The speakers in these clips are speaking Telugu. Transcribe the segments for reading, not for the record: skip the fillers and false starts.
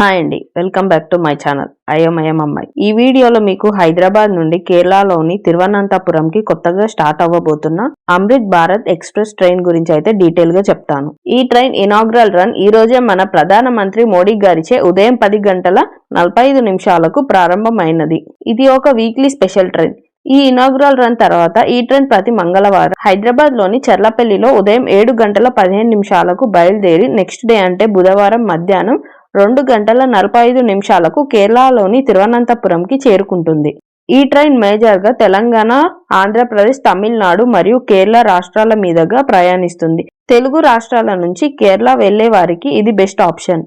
హాయ్ అండి, welcome back to my channel అయోమయం అమ్మాయి. ఈ వీడియోలో మీకు హైదరాబాద్ నుండి కేరళలోని తిరువనంతపురంకి కొత్తగా స్టార్ట్ అవ్వబోతున్న అమృత్ భారత్ ఎక్స్ప్రెస్ ట్రైన్ గురించి అయితే డీటెయిల్ గా చెప్తాను. ఈ ట్రైన్ ఇనాగ్రల్ రన్ ఈ రోజే మన ప్రధానమంత్రి మోడీ గారిచే ఉదయం 10:45 ప్రారంభమైనది. ఇది ఒక వీక్లీ స్పెషల్ ట్రైన్. ఈ ఇనాగ్రల్ రన్ తర్వాత ఈ ట్రైన్ ప్రతి మంగళవారం హైదరాబాద్ లోని చెర్లపల్లిలో ఉదయం 7:15 బయలుదేరి నెక్స్ట్ డే అంటే బుధవారం మధ్యాహ్నం 2:45 కేరళలోని తిరువనంతపురంకి చేరుకుంటుంది. ఈ ట్రైన్ మేజర్ గా తెలంగాణ, ఆంధ్రప్రదేశ్, తమిళనాడు మరియు కేరళ రాష్ట్రాల మీదుగా ప్రయాణిస్తుంది. తెలుగు రాష్ట్రాల నుంచి కేరళ వెళ్లే వారికి ఇది బెస్ట్ ఆప్షన్.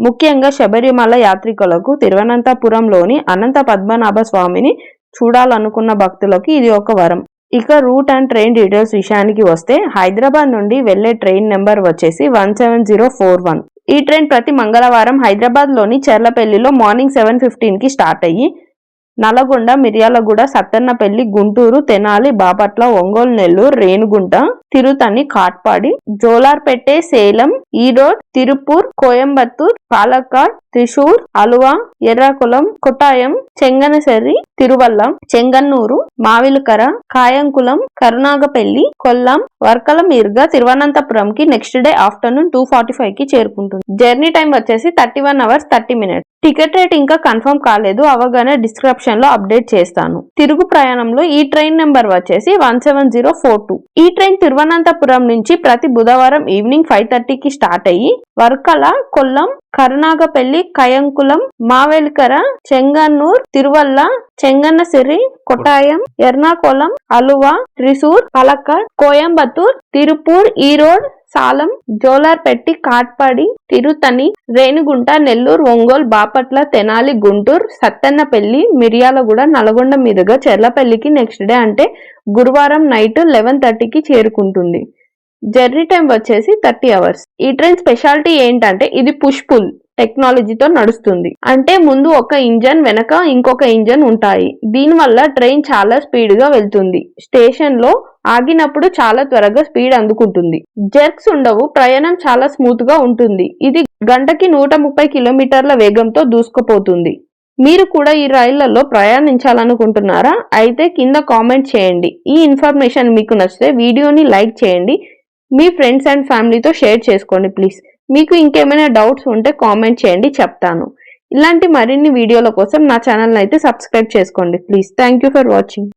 ముఖ్యంగా శబరిమల యాత్రికులకు, తిరువనంతపురంలోని అనంత పద్మనాభ స్వామిని చూడాలనుకున్న భక్తులకు ఇది ఒక వరం. ఇక రూట్ అండ్ ట్రైన్ డీటెయిల్స్ విషయానికి వస్తే హైదరాబాద్ నుండి వెళ్లే ట్రైన్ నెంబర్ వచ్చేసి 17041. ఈ ట్రైన్ ప్రతి మంగళవారం హైదరాబాద్ లోని చెర్లపల్లిలో మార్నింగ్ 7:15 స్టార్ట్ అయ్యి నల్గొండ, మిర్యాలగూడ, సత్తెనపల్లి, గుంటూరు, తెనాలి, బాపట్ల, ఒంగోలు, నెల్లూరు, రేణిగుంట, తిరుతని, కాట్పాడి, జోలార్పేట, సేలం, ఈరోడ్, తిరుపూర్, కోయంబత్తూర్, పాలక్కాడ్, త్రిశూర్, అలువా, ఎర్రాకుళం, కొట్టాయం, చెంగనసెర్రి, తిరువల్ల, చెంగన్నూరు, మావిలుకర, కాయంకులం, కరునాగపల్లి, కొల్లాం, వర్కల మీదుగా తిరువనంతపురంకి నెక్స్ట్ డే ఆఫ్టర్నూన్ 2:45 చేరుకుంటుంది. జర్నీ టైం వచ్చేసి 31 hours 30 minutes. టికెట్ రేట్ ఇంకా కన్ఫర్మ్ కాలేదు, అవగానే డిస్క్రిప్షన్ లో అప్డేట్ చేస్తాను. తిరుగు ప్రయాణంలో ఈ ట్రైన్ నెంబర్ వచ్చేసి 17042. ఈ ట్రైన్ తిరువనంతపురం నుంచి ప్రతి బుధవారం ఈవినింగ్ 5:30 స్టార్ట్ అయ్యి వర్కల, కొల్లం, కరునాగపల్లి, కయంకులం, మావేలికర, చెంగన్నూర్, తిరువల్ల, చెంగన్నసిరి, కొట్టాయం, ఎర్నాకుళం, అలువా, త్రిశూర్, పాలక్కాడ్, కోయంబత్తూర్, తిరుపూర్, ఈరోడ్, సాలం, జోలార్పేట, కాట్పాడి, తిరుతని, రేణిగుంట, నెల్లూరు, ఒంగోలు, బాపట్ల, తెనాలి, గుంటూరు, సత్తెనపల్లి, మిర్యాలగూడ, నల్గొండ మీదుగా చెర్లపల్లికి నెక్స్ట్ డే అంటే గురువారం నైట్ 11:30 చేరుకుంటుంది. జర్నీ టైం వచ్చేసి 30 hours. ఈ ట్రైన్ స్పెషాలిటీ ఏంటంటే ఇది పుష్ పుల్ టెక్నాలజీతో నడుస్తుంది. అంటే ముందు ఒక ఇంజన్, వెనక ఇంకొక ఇంజన్ ఉంటాయి. దీనివల్ల ట్రైన్ చాలా స్పీడ్ గా వెళ్తుంది. స్టేషన్ లో ఆగినప్పుడు చాలా త్వరగా స్పీడ్ అందుకుంటుంది. జర్క్స్ ఉండవు, ప్రయాణం చాలా స్మూత్ గా ఉంటుంది. ఇది గంటకి 130 కిలోమీటర్ల వేగంతో దూసుకుపోతుంది. మీరు కూడా ఈ రైళ్లలో ప్రయాణించాలనుకుంటున్నారా? అయితే కింద కామెంట్ చేయండి. ఈ ఇన్ఫర్మేషన్ మీకు నచ్చితే వీడియోని లైక్ చేయండి, మీ ఫ్రెండ్స్ అండ్ ఫ్యామిలీతో షేర్ చేసుకోండి ప్లీజ్. మీకు ఇంకేమైనా డౌట్స్ ఉంటే కామెంట్ చేయండి, చెప్తాను. ఇలాంటి మరిన్ని వీడియోల కోసం నా ఛానల్ అయితే సబ్స్క్రైబ్ చేసుకోండి please. Thank you for watching.